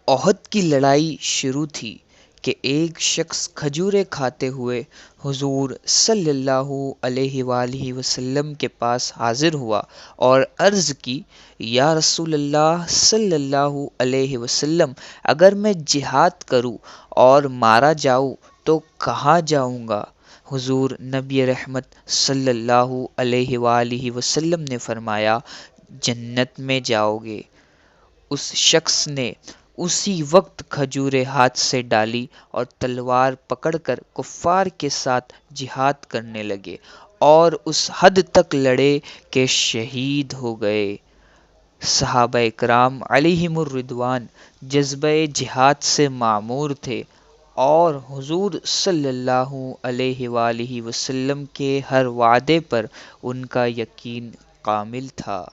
احد کی لڑائی شروع تھی کہ ایک شخص کھجوریں کھاتے ہوئے حضور صلی اللہ علیہ وآلہ وسلم کے پاس حاضر ہوا اور عرض کی، یا رسول اللہ صلی اللہ علیہ وسلم، اگر میں جہاد کروں اور مارا جاؤں تو کہاں جاؤں گا؟ حضور نبی رحمت صلی اللہ علیہ وآلہ وسلم نے فرمایا، جنت میں جاؤ گے۔ اس شخص نے اسی وقت کھجوریں ہاتھ سے ڈالی اور تلوار پکڑ کر کفار کے ساتھ جہاد کرنے لگے اور اس حد تک لڑے کہ شہید ہو گئے۔ صحابہ کرام علیہم الرضوان جذبہ جہاد سے معمور تھے اور حضور صلی اللہ علیہ وآلہ وسلم کے ہر وعدے پر ان کا یقین کامل تھا۔